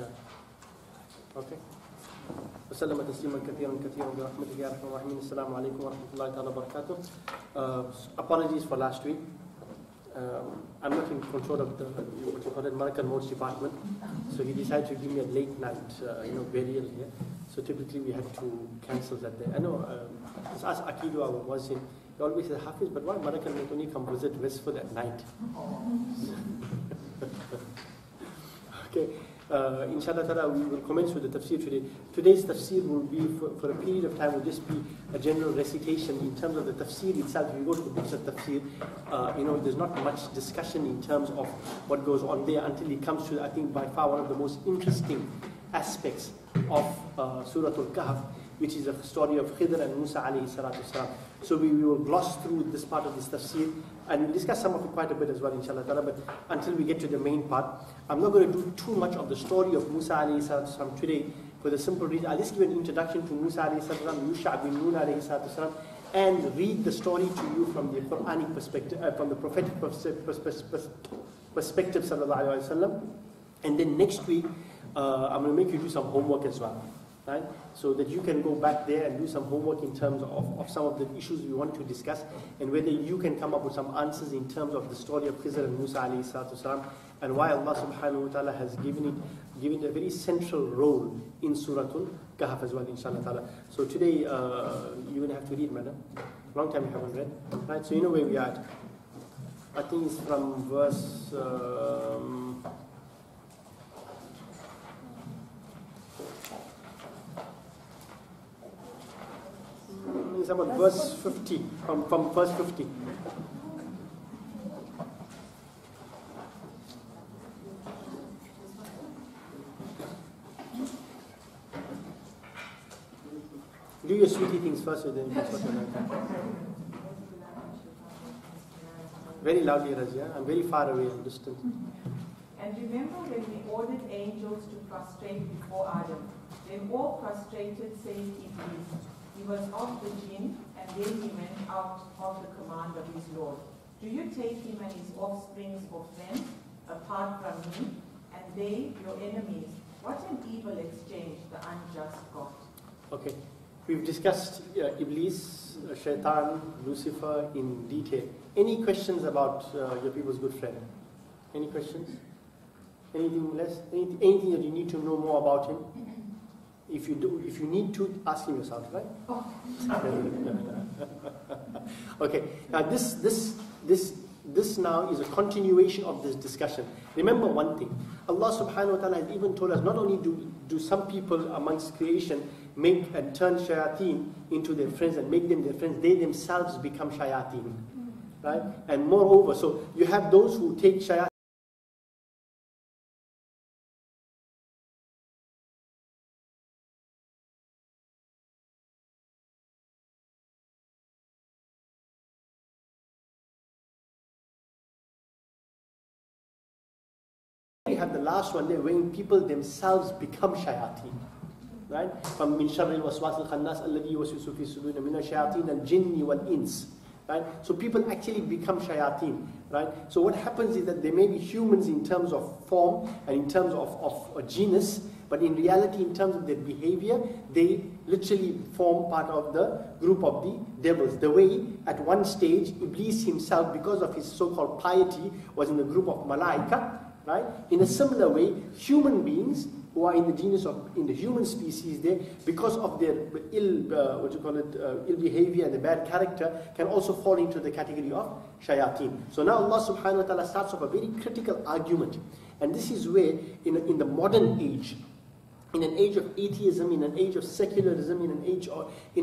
Yeah. Okay. وسلم تسليما كثيرا برحمتك يا ارحم الراحمين. السلام عليكم ورحمة الله تعالى وبركاته. Apologies for last week. I'm not in control of the what you call it, Malakal Modes department, so he decided to give me a late night, burial here. So typically we had to cancel that day. I know, it's us Akidu, our Muazzin, he always says, Hafiz, but why Malakal Modes only come visit Westville at night? Okay. Inshallah ta'ala, we will commence with the tafsir today. Today's tafsir will be, for a period of time, will just be a general recitation in terms of the tafsir itself. If you go to the books of tafsir, there's not much discussion in terms of what goes on there until it comes to, I think, by far one of the most interesting aspects of Surah Al Kahf, which is a story of Khidr and Musa alayhi salatu wasalam. So we will gloss through this part of this tafsir and we'll discuss some of it quite a bit as well, inshallah ta'ala. But until we get to the main part, I'm not going to do too much of the story of Musa alayhi salatu wasalam today for the simple reason. I'll just give an introduction to Musa alayhi salatu wasalam, Yusha bin Nun alayhi salatu wasalam, and read the story to you from the Quranic perspective, from the prophetic perspective, sallallahu alayhi wa sallam. And then next week, I'm going to make you do some homework as well. Right? So that you can go back there and do some homework in terms of some of the issues we want to discuss, and whether you can come up with some answers in terms of the story of Khidr and Musa alayhi salatu wasalam, and why Allah subhanahu wa ta'ala has given it a very central role in Surah Al Kahf as well, inshallah ta'ala. So today you're going to have to read, madam. Long time you haven't read. Right? So you know where we are at. I think it's from verse... it's about verse 50, from verse 50. Do your sweetie things first, and then you can very loudly, Razia. I'm very far away, I'm distant. And remember when we ordered angels to prostrate before Adam, they all prostrated save Iblis. He was of the jinn, and then he went out of the command of his Lord. Do you take him and his offsprings for friends, apart from me, and they your enemies? What an evil exchange the unjust got. Okay, we've discussed Iblis, Shaitan, Lucifer in detail. Any questions about your people's good friend? Any questions? Anything less? Anything that you need to know more about him? If you need to, ask him yourself, right? Oh. Okay. Now this now is a continuation of this discussion. Remember one thing: Allah Subhanahu wa Taala has even told us not only do some people amongst creation make and turn shayateen into their friends and make them their friends, they themselves become shayateen, right? And moreover, so you have those who take shayateen. Have the last one there, when people themselves become shayateen, right? From min sharri al-waswas al-khannas alladhi yuwaswisu fi sudurina min ash-shayatin al-jinni wal-ins, right? So people actually become shayateen, right? So what happens is that they may be humans in terms of form and in terms of a genus, but in reality, in terms of their behavior, they literally form part of the group of the devils. The way at one stage Iblis himself, because of his so-called piety, was in the group of malaika. Right? In a similar way, human beings who are in the genus in the human species, there, because of their ill behavior and the bad character, can also fall into the category of shayateen. So now Allah Subhanahu wa Taala starts off a very critical argument, and this is where in the modern age, in an age of atheism, in an age of secularism, in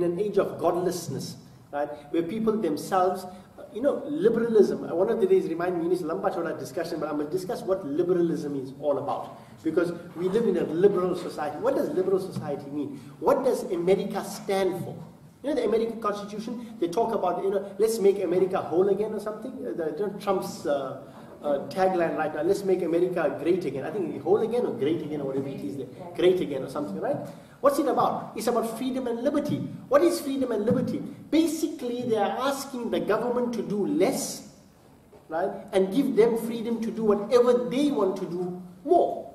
an age of godlessness, right, where people themselves. Liberalism, one of the days remind me, it's a lamba choda discussion, but I'm going to discuss what liberalism is all about. Because we live in a liberal society. What does liberal society mean? What does America stand for? The American Constitution, they talk about, let's make America whole again or something. Trump's tagline right now, let's make America great again. I think whole again or great again or whatever it is there. Great again or something, right? What's it about? It's about freedom and liberty. What is freedom and liberty? Basically, they are asking the government to do less, right? And give them freedom to do whatever they want to do more.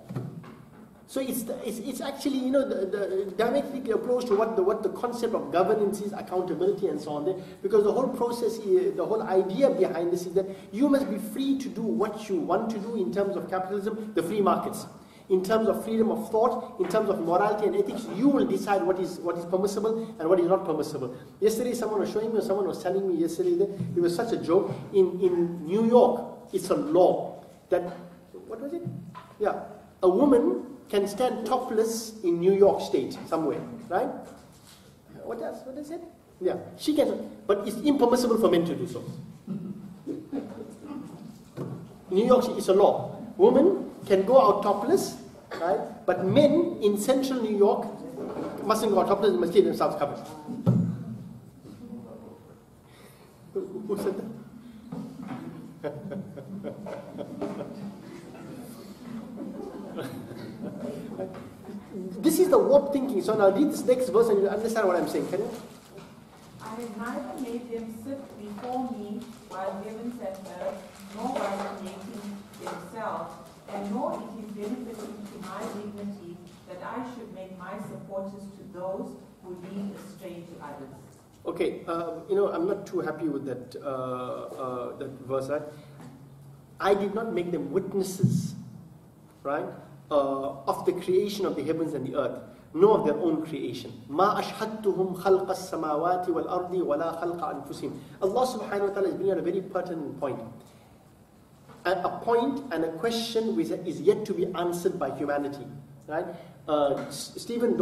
So it's actually, you know, the diametrically opposed to what the concept of governance is, accountability and so on there. Because the whole process, the whole idea behind this is that you must be free to do what you want to do in terms of capitalism, the free markets. In terms of freedom of thought, in terms of morality and ethics, you will decide what is permissible and what is not permissible. Yesterday someone was showing me, or someone was telling me yesterday that it was such a joke. In New York, it's a law that, what was it? Yeah, a woman can stand topless in New York State somewhere, right? What else? What is it? Yeah, she can, but it's impermissible for men to do so. In New York, it's a law. Women can go out topless, right? But men in central New York mustn't go out topless, they must keep themselves covered. Who said that? This is the warped thinking. So now read this next verse and you understand what I'm saying. Can you? I have neither made them sit before me while heavens and earth, nor while creating themselves, and nor it is benefiting to my dignity that I should make my supporters to those who lead astray to others. Okay, you know, I'm not too happy with that verse, right? I did not make them witnesses, right, of the creation of the heavens and the earth, nor of their own creation. ما أشهدتهم خلق السماوات والأرض ولا خلق أنفسهم. Allah subhanahu wa ta'ala is bringing out a very pertinent point. A point and a question which is yet to be answered by humanity, right? Stephen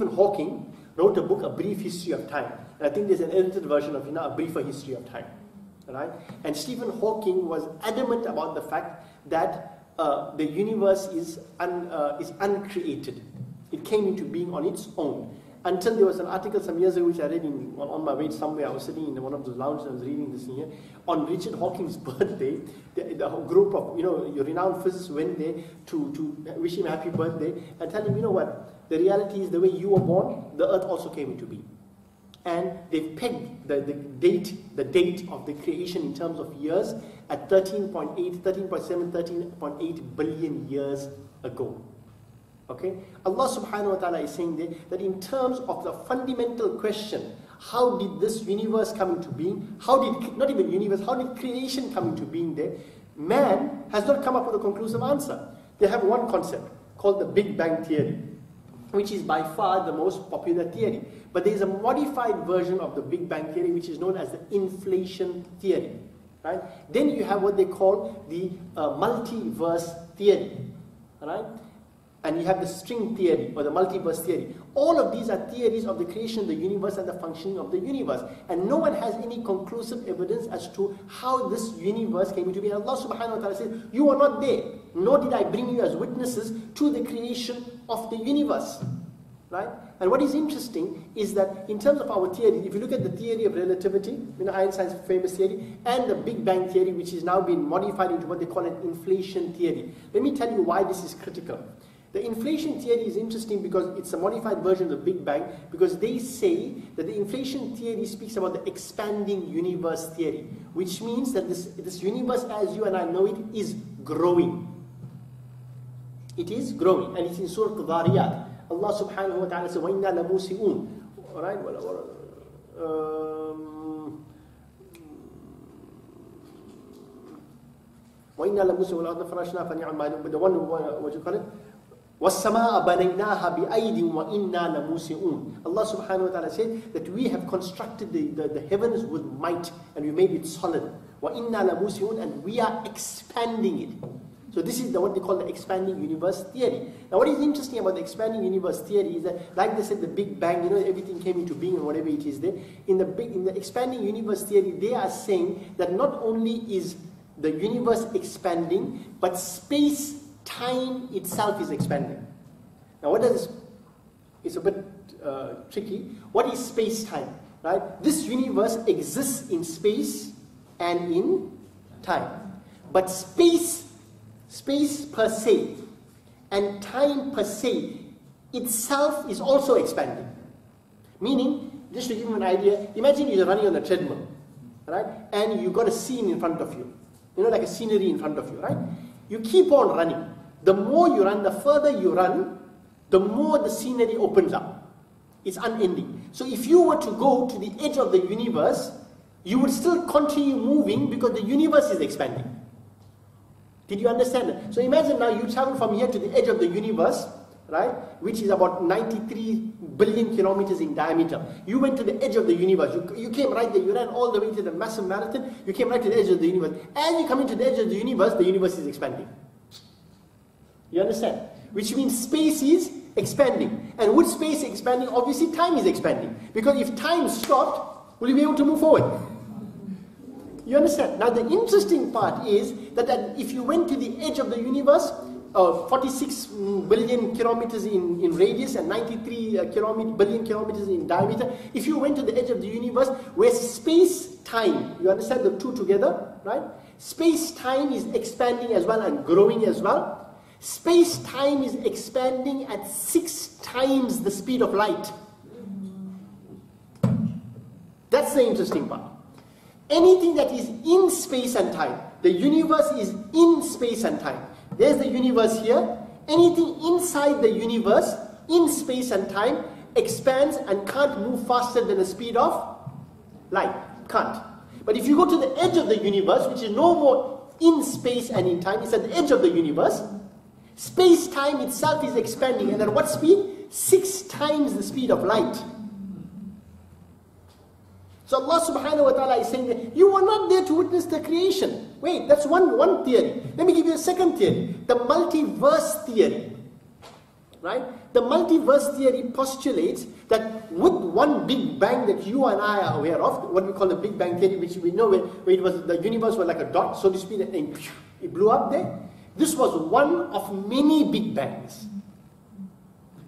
Hawking wrote a book, A Brief History of Time. And I think there's an edited version of it now, A Briefer History of Time, right? And Stephen Hawking was adamant about the fact that the universe is uncreated. It came into being on its own. Until there was an article some years ago which I read on my way somewhere. I was sitting in one of those lounges and I was reading this thing here. On Richard Hawking's birthday, the group of, you know, your renowned physicists went there to wish him a happy birthday and tell him, you know what, the reality is the way you were born, the earth also came into being. And they've pegged the date of the creation in terms of years at 13.8, 13.7, 13.8 billion years ago. Okay? Allah subhanahu wa ta'ala is saying there that in terms of the fundamental question, how did this universe come into being? How did, not even universe, how did creation come into being there? Man has not come up with a conclusive answer. They have one concept called the Big Bang Theory, which is by far the most popular theory. But there is a modified version of the Big Bang Theory which is known as the inflation theory. Right? Then you have what they call the multiverse theory. Right? And you have the string theory or the multiverse theory. All of these are theories of the creation of the universe and the functioning of the universe. And no one has any conclusive evidence as to how this universe came into being. Allah subhanahu wa ta'ala says, you are not there, nor did I bring you as witnesses to the creation of the universe. Right? And what is interesting is that in terms of our theory, if you look at the theory of relativity, you know, Einstein's famous theory, and the Big Bang Theory, which is now being modified into what they call an inflation theory. Let me tell you why this is critical. The inflation theory is interesting because it's a modified version of the Big Bang, because they say that the inflation theory speaks about the expanding universe theory, which means that this universe as you and I know it is growing. It is growing, and it's in Surah Al-Dhariyat. Allah subhanahu wa ta'ala says, وَإِنَّا لَمُوسِئُونَ. Alright? وَإِنَّا لَمُوسِئُونَ وَالْأَرْضَ فَرَشْنَا فَنِعَمَ مَا the one, what you call it? وَالسَّمَاءَ بَنَيْنَاهَا بِأَيْدٍ وَإِنَّا لَمُوسِئُونَ. Allah subhanahu wa ta'ala said that we have constructed the heavens with might and we made it solid. وَإِنَّا لَمُوسِئُونَ, and we are expanding it. So this is what they call the expanding universe theory. Now what is interesting about the expanding universe theory is that, like they said, the Big Bang, you know, everything came into being and whatever it is there. In the expanding universe theory, they are saying that not only is the universe expanding, but space-time itself is expanding. Now what does this, it's a bit tricky. What is space-time? Right? This universe exists in space and in time. But space per se and time per se itself is also expanding. Meaning, just to give you an idea, imagine you're running on a treadmill, right? And you've got a scene in front of you. You know, like a scenery in front of you, right? You keep on running. The more you run, the further you run, the more the scenery opens up. It's unending. So if you were to go to the edge of the universe, you would still continue moving because the universe is expanding. Did you understand that? So imagine now you travel from here to the edge of the universe, right, which is about 93 billion kilometers in diameter. You went to the edge of the universe. You came right there. You ran all the way to the massive marathon. You came right to the edge of the universe. As you come into the edge of the universe is expanding. You understand? Which means space is expanding. And with space expanding, obviously time is expanding. Because if time stopped, will you be able to move forward? You understand? Now the interesting part is that if you went to the edge of the universe, 46 billion kilometers in radius and 93 billion kilometers in diameter, if you went to the edge of the universe where space-time, you understand the two together, right? Space-time is expanding as well and growing as well. Space-time is expanding at 6 times the speed of light. That's the interesting part. Anything that is in space and time, the universe is in space and time. There's the universe here. Anything inside the universe, in space and time, expands and can't move faster than the speed of light. Can't. But if you go to the edge of the universe, which is no more in space and in time, it's at the edge of the universe, space-time itself is expanding. And at what speed? 6 times the speed of light. So Allah subhanahu wa ta'ala is saying that you were not there to witness the creation. Wait, that's one theory. Let me give you a second theory. The multiverse theory. Right? The multiverse theory postulates that with one big bang that you and I are aware of, what we call the Big Bang theory, which we know where it was, the universe was like a dot, so to speak, and it blew up there. This was one of many big bangs.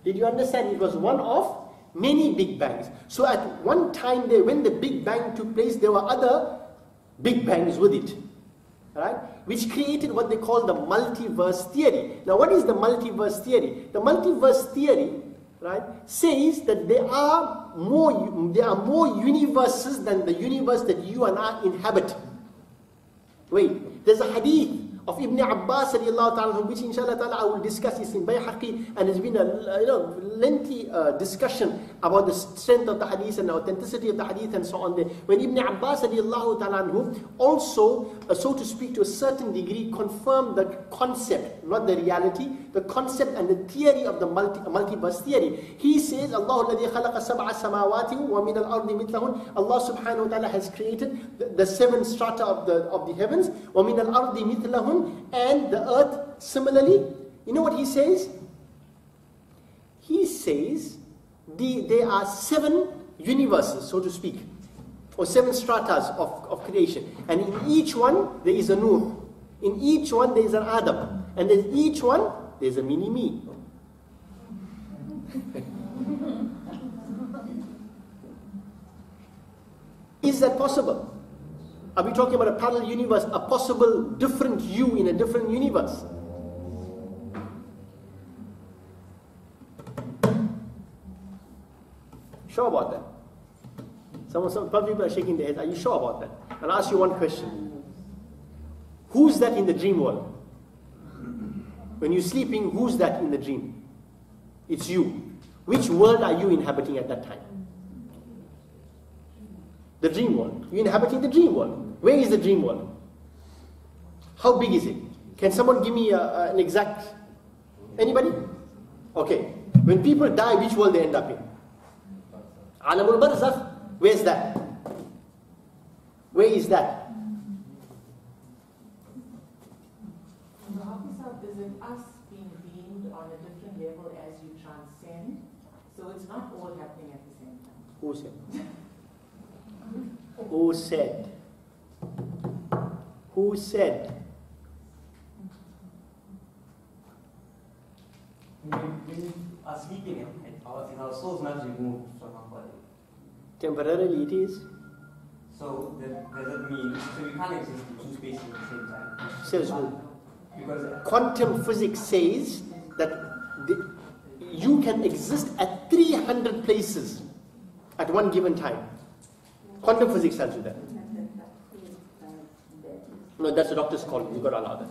Did you understand? It was one of many big bangs. So at one time there, when the Big Bang took place, there were other big bangs with it, right? Which created what they call the multiverse theory. Now what is the multiverse theory? The multiverse theory, right, says that there are more universes than the universe that you and I inhabit. Wait, there's a hadith of Ibn Abbas radiallahu ta'ala, which inshallah ta'ala I will discuss. It's in Bayhaqi, and there's been a lengthy discussion about the strength of the hadith and the authenticity of the hadith and so on there. When Ibn Abbas radiallahu ta'ala also, so to speak, to a certain degree, confirmed the concept, not the reality, the concept and the theory of the multiverse theory. He says, Allah alladhi khalaqa sab'a samawati wa min al-ardi mithlahun. Allah subhanahu wa ta'ala has created the 7 strata of the heavens, wa min al-ardi mithlahun, and the earth similarly. You know what he says? He says there are 7 universes, so to speak, or 7 stratas of creation, and in each one there is a Nuh, in each one there is an Adam, and in each one there is a mini me. Is that possible? Are we talking about a parallel universe, a possible different you in a different universe? Sure about that? Some people are shaking their heads. Are you sure about that? I'll ask you one question. Who's that in the dream world? When you're sleeping, who's that in the dream? It's you. Which world are you inhabiting at that time? The dream world. You're inhabiting the dream world. Where is the dream world? How big is it? Can someone give me an exact... Anybody? Okay. When people die, which world they end up in? Alamul Barzakh. Where's that? Where is that? Is it us being beamed on a different level as you transcend? So it's not all happening at the same time. Who said? Who said? Who said? When we are sleeping and our soul is not removed from our body. Temporarily it is. So does that mean so we can't exist in 2 spaces at the same time? Says who? Because quantum physics says that you can exist at 300 places at one given time. Quantum physics tells you that. No, that's the doctor's call. You've got to allow that.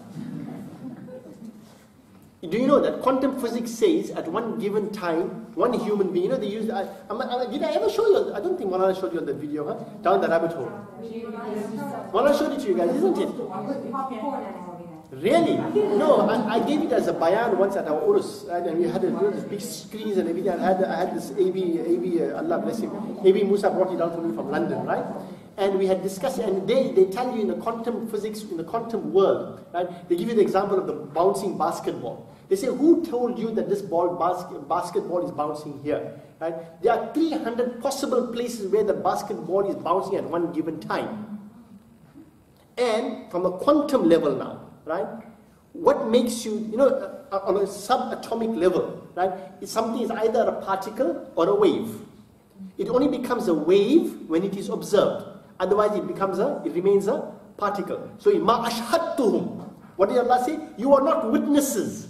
Do you know that quantum physics says at one given time, one human being, they use, did I ever show you, I don't think Malala showed you on that video, huh? Down the rabbit hole. Malala showed it to you guys, isn't it? Really? No, I gave it as a bayan once at our urus, right? And we had these big screens and everything. I had this Allah bless him, AB Musa brought it down to me from London, right? And we had discussed it, and they tell you in the quantum physics, in the quantum world, right? They give you the example of the bouncing basketball. They say, who told you that this basketball is bouncing here? Right? There are 300 possible places where the basketball is bouncing at one given time. And from a quantum level now, right? What makes you, on a subatomic level, right? Something is either a particle or a wave. It only becomes a wave when it is observed. Otherwise, it remains a particle. So, ma ashhadtuhum. What did Allah say? You are not witnesses.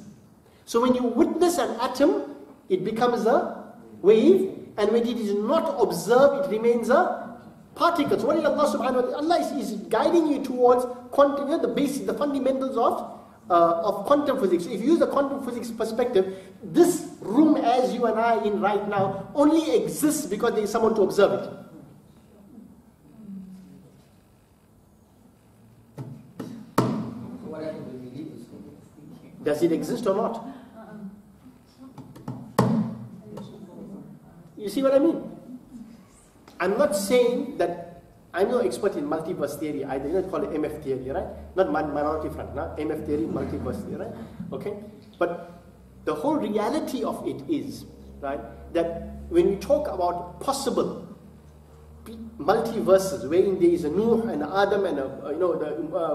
So when you witness an atom, it becomes a wave, and when it is not observed, it remains a particle. So what is Allah subhanahu wa ta'ala? Allah is guiding you towards quantum, the basic, the fundamentals of quantum physics. So if you use the quantum physics perspective, this room as you and I are in right now only exists because there is someone to observe it. Does it exist or not? You see what I mean? I'm not saying that I'm no expert in multiverse theory either. You know, call it MF theory, right? Not minority front, no? MF theory, multiverse theory, right? Okay? But the whole reality of it is, right, that when we talk about possible multiverses, wherein there is a Nuh and Adam and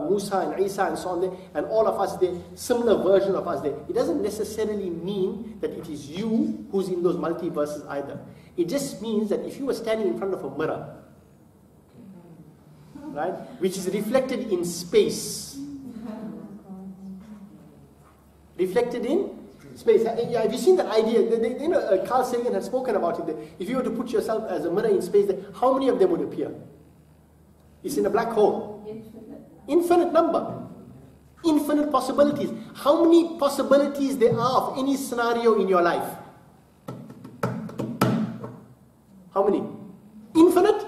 Musa and Isa and so on there, and all of us there, similar version of us there. It doesn't necessarily mean that it is you who's in those multiverses either. It just means that if you were standing in front of a mirror, right, which is reflected in space, reflected in space. Have you seen that idea? Carl Sagan has spoken about it. If you were to put yourself as a mirror in space, how many of them would appear? It's in a black hole. Infinite number. Infinite possibilities. How many possibilities there are of any scenario in your life? How many? Infinite?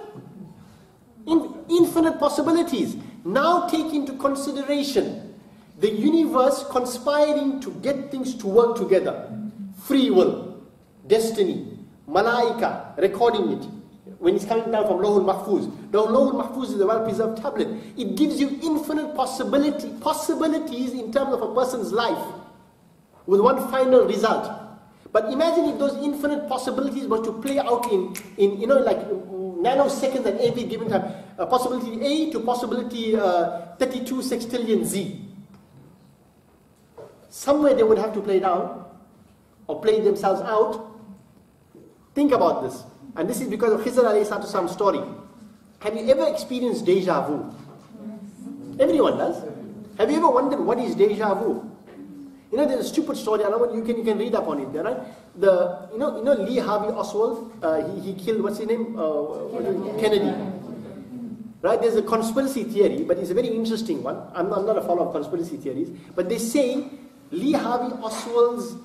Infinite possibilities. Now take into consideration the universe conspiring to get things to work together. Free will, destiny, malaika, recording it. When it's coming down from Lawhul Mahfuz. Now Lawhul Mahfuz is a well-preserved tablet. It gives you infinite possibilities in terms of a person's life with one final result. But imagine if those infinite possibilities were to play out in like nanoseconds at every given time. Possibility A to possibility 32 sextillion Z. Somewhere they would have to play down or play themselves out. Think about this. And this is because of Khizr alayhi salatu story. Have you ever experienced deja vu? Everyone does. Have you ever wondered what is deja vu? There's a stupid story. I don't know, you can read up on it, right? Lee Harvey Oswald, he killed, what's his name? Kennedy. Right? There's a conspiracy theory, but it's a very interesting one. I'm not a follower of conspiracy theories, but they say Lee Harvey Oswald's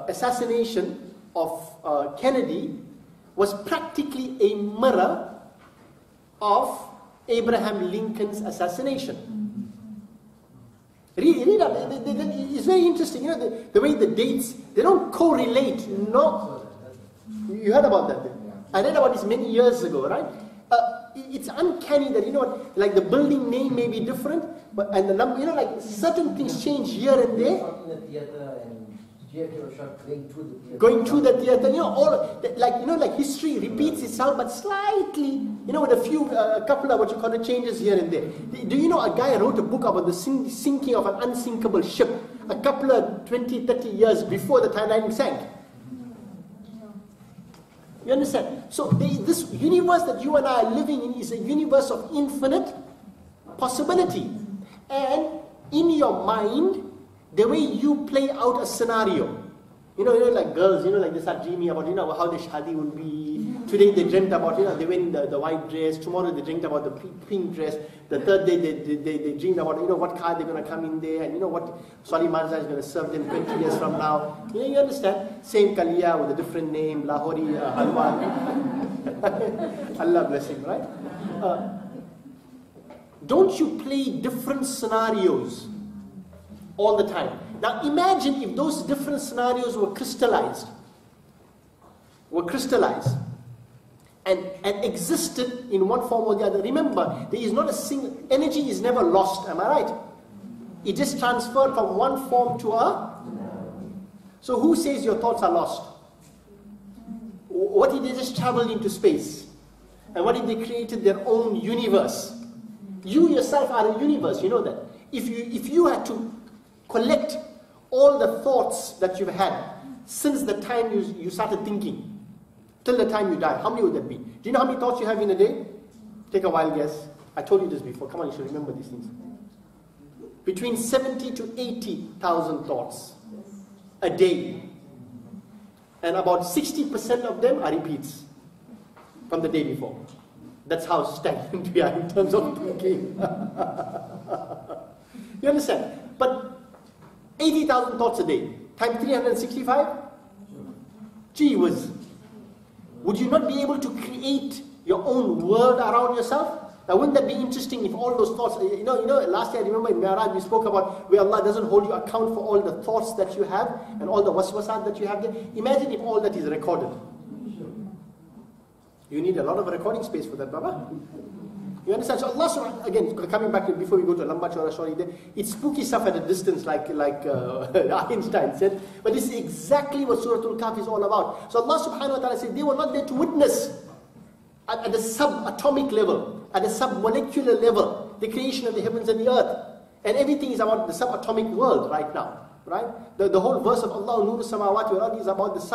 assassination of Kennedy was practically a mirror of Abraham Lincoln's assassination. Read up. It's very interesting. The way the dates, they don't correlate. No, you heard about that. I read about this many years ago, right? It's uncanny that like the building name may be different, but and the number, like certain things change here and there. Going to the theater, all like history repeats itself, but slightly, with a couple of what you call the changes here and there. Do you know a guy wrote a book about the sinking of an unsinkable ship a couple of 20, 30 years before the Titanic sank? You understand? So this universe that you and I are living in is a universe of infinite possibility. And in your mind, the way you play out a scenario, like girls, like they start dreaming about, how the shadi will be. Today they dreamt about, they went in the white dress. Tomorrow they dreamt about the pink dress. The third day they dreamed about, what car they're going to come in there. And what Swali Marza is going to serve them 20 years from now. You understand? Same Kalia with a different name, Lahori, Halwa. Allah bless him, right? Don't you play different scenarios all the time? Now imagine if those different scenarios were crystallized and existed in one form or the other. Remember, there is not a single, energy is never lost, am I right? It just transferred from one form to a. So who says your thoughts are lost? What if they just traveled into space? And what if they created their own universe? You yourself are a universe, you know that. If you had to collect all the thoughts that you've had since the time you started thinking till the time you die, how many would that be? Do you know how many thoughts you have in a day? Take a wild guess. I told you this before. Come on, you should remember these things. Between 70 to 80,000 thoughts a day. And about 60% of them are repeats from the day before. That's how stagnant we are in terms of thinking. You understand? But 80,000 thoughts a day, times 365? Gee whiz. Would you not be able to create your own world around yourself? Now wouldn't that be interesting if all those thoughts, last year I remember in Mi'raj we spoke about where Allah doesn't hold you account for all the thoughts that you have and all the waswasat that you have there. Imagine if all that is recorded. You need a lot of recording space for that, Baba. You understand? So Allah, again, coming back before we go to Lamba Chora Shori, it's spooky stuff at a distance, like Einstein said. But this is exactly what Surah Al Kahf is all about. So Allah subhanahu wa ta'ala said, they were not there to witness at the subatomic level, at the submolecular level, the creation of the heavens and the earth. And everything is about the subatomic world right now. Right? The whole verse of Allah, Nuru Samawati wal Ardi, is about the